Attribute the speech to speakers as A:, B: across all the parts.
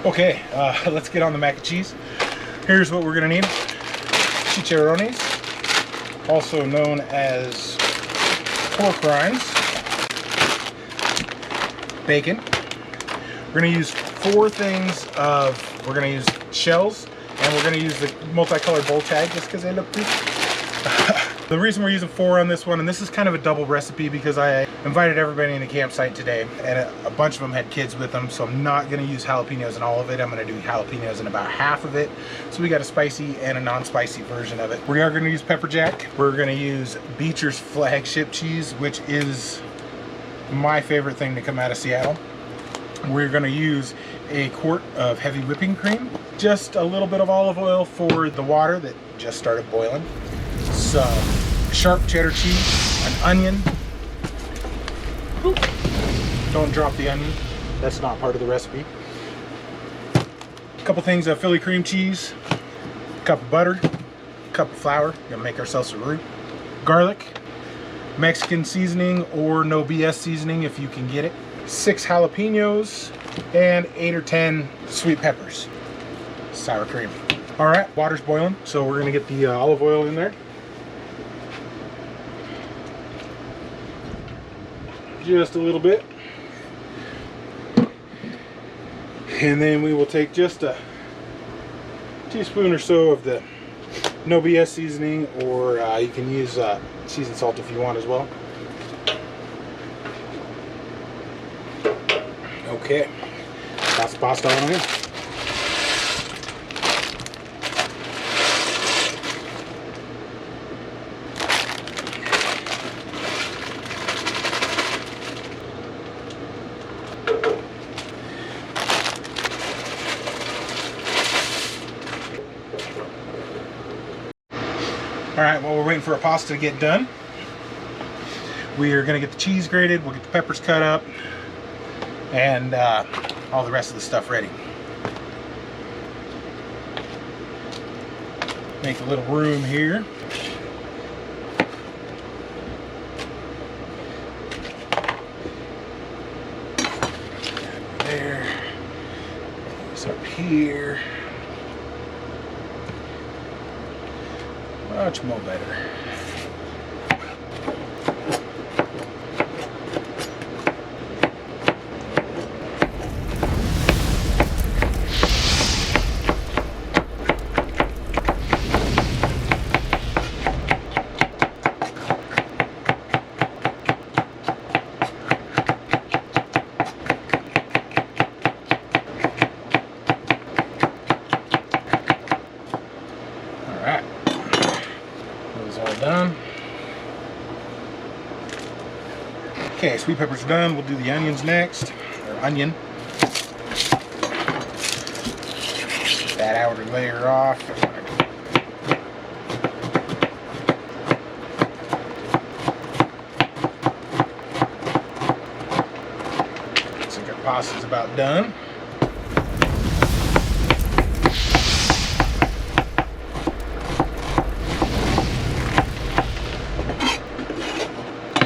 A: Okay, let's get on the mac and cheese. Here's what we're gonna need. Chicharrones, also known as pork rinds. Bacon. We're gonna use four things we're gonna use shells, and we're gonna use the multicolored bow tie just because they look pretty. The reason we're using 4 on this one, and this is kind of a double recipe because I invited everybody in the campsite today, and a bunch of them had kids with them, so I'm not going to use jalapenos in all of it. I'm going to do jalapenos in about half of it. So we got a spicy and a non-spicy version of it. We are going to use pepper jack. We're going to use Beecher's Flagship cheese, which is my favorite thing to come out of Seattle. We're going to use a quart of heavy whipping cream, just a little bit of olive oil for the water that just started boiling, some sharp cheddar cheese, an onion. Don't drop the onion, that's not part of the recipe. A couple things of Philly cream cheese, a cup of butter, a cup of flour, gonna make ourselves a roux, garlic, Mexican seasoning or no BS seasoning if you can get it, 6 jalapenos, and 8 or 10 sweet peppers, sour cream. All right, water's boiling, so we're gonna get the olive oil in there. Just a little bit. And then we will take just a teaspoon or so of the no BS seasoning, or you can use seasoned salt if you want as well. Okay, that's pasta on here. All right, while we're waiting for our pasta to get done, we are gonna get the cheese grated, we'll get the peppers cut up, and all the rest of the stuff ready. Make a little room here. There, it's up here. Much more better. Done. Okay, sweet peppers are done. We'll do the onions next, or onion. That outer layer off. Looks like our pasta's about done.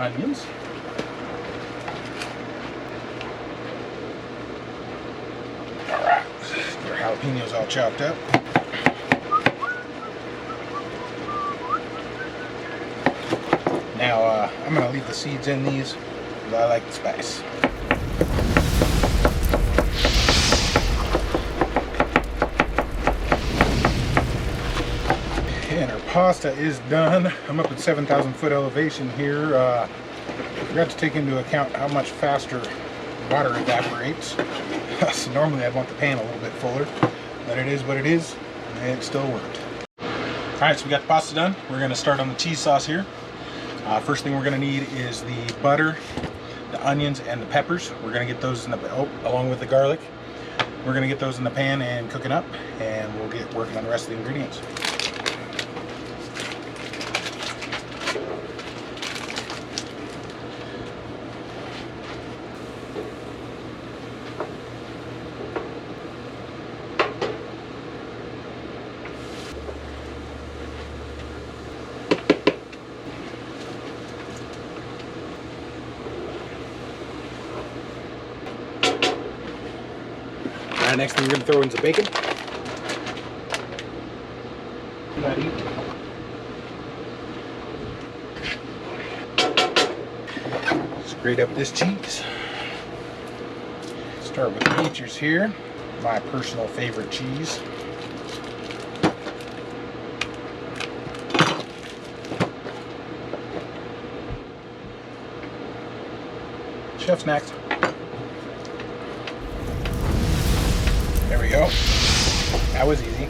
A: Onions. All right, get our jalapenos all chopped up. Now I'm gonna leave the seeds in these because I like the spice. And our pasta is done. I'm up at 7,000 foot elevation here. Forgot to take into account how much faster water evaporates. So normally I'd want the pan a little bit fuller, but it is what it is, and it still worked. All right, so we got the pasta done. We're gonna start on the cheese sauce here. First thing we're gonna need is the butter, the onions, and the peppers. We're gonna get those in the, along with the garlic. We're gonna get those in the pan and cook it up, and we'll get working on the rest of the ingredients. Alright, next thing we're going to throw in some bacon. Just grate up this cheese. Start with the Beechers here, my personal favorite cheese. Chef's next. There we go. That was easy.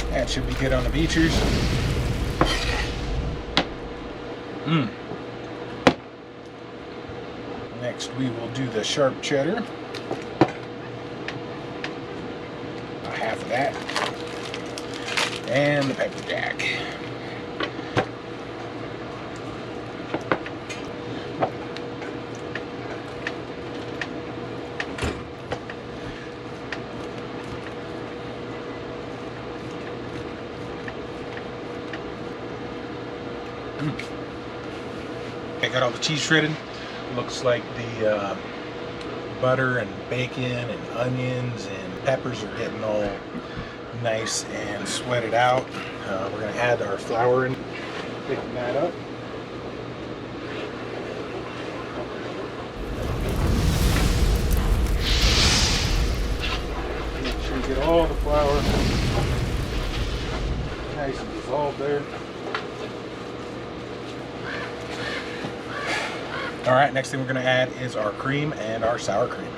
A: That should be good on the Beechers. Next we will do the sharp cheddar. About half of that. And the pepper jack. I got all the cheese shredded. Looks like the butter and bacon and onions and peppers are getting all nice and sweated out. We're going to add our flour in, picking that up. Make sure you get all the flour nice and dissolved there. Alright, next thing we're going to add is our cream and our sour cream.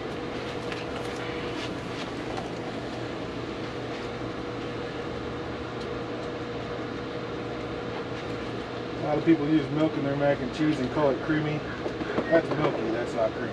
A: A lot of people use milk in their mac and cheese and call it creamy. That's milky, that's not creamy.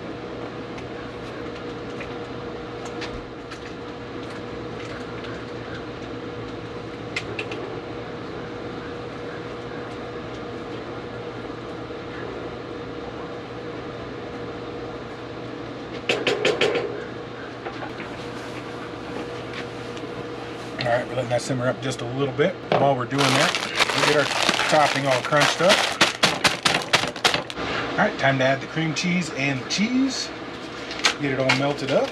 A: Alright, we're letting that simmer up just a little bit. While we're doing that, we get our topping all crunched up. Alright, time to add the cream cheese and the cheese. Get it all melted up.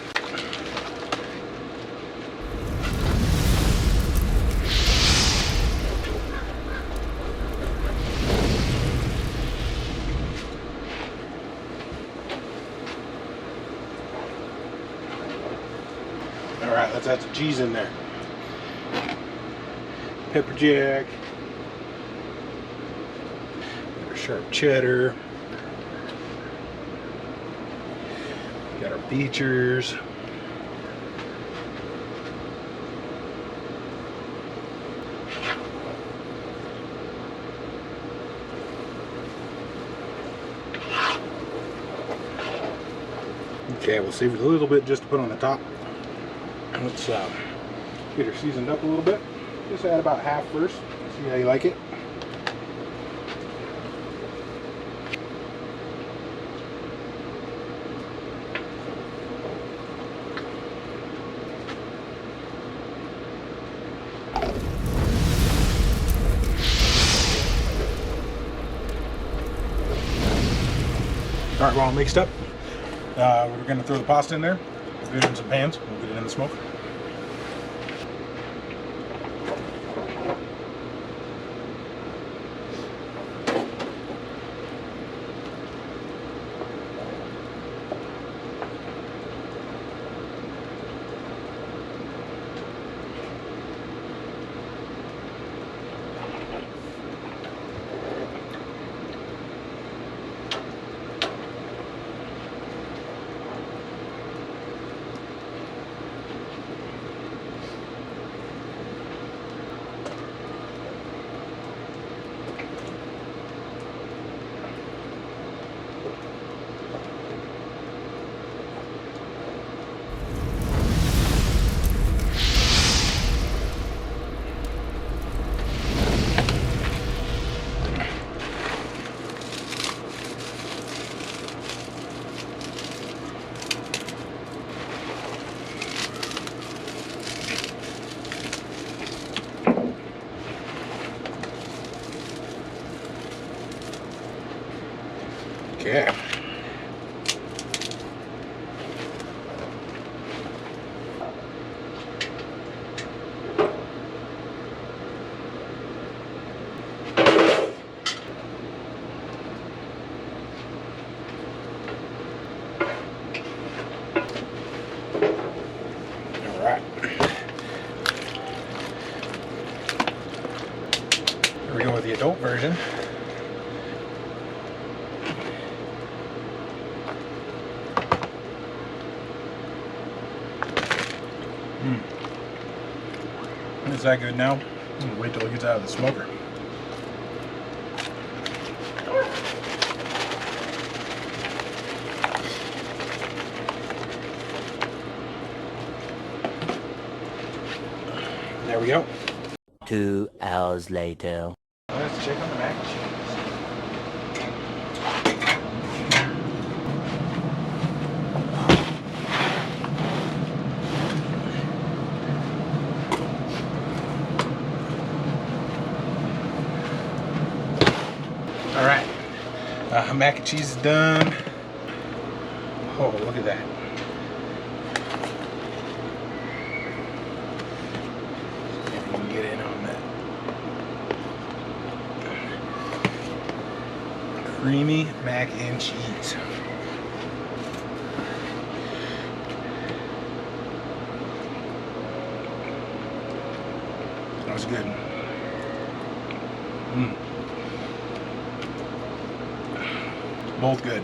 A: Alright, let's add some cheese in there. Pepper jack, our sharp cheddar, got our Beechers, okay, we'll save it a little bit just to put on the top. Let's get her seasoned up a little bit. Just add about half first, see how you like it. Alright, well, mixed up. We're going to throw the pasta in there, put it in some pans, we'll get it in the smoke. Okay. Is that good now? I'm gonna wait till it gets out of the smoker. There we go.
B: 2 hours later.
A: Let's check on the mac and cheese. All right, mac and cheese is done. Oh, look at that. See if you can get in on that. Creamy mac and cheese. That was good. Both good.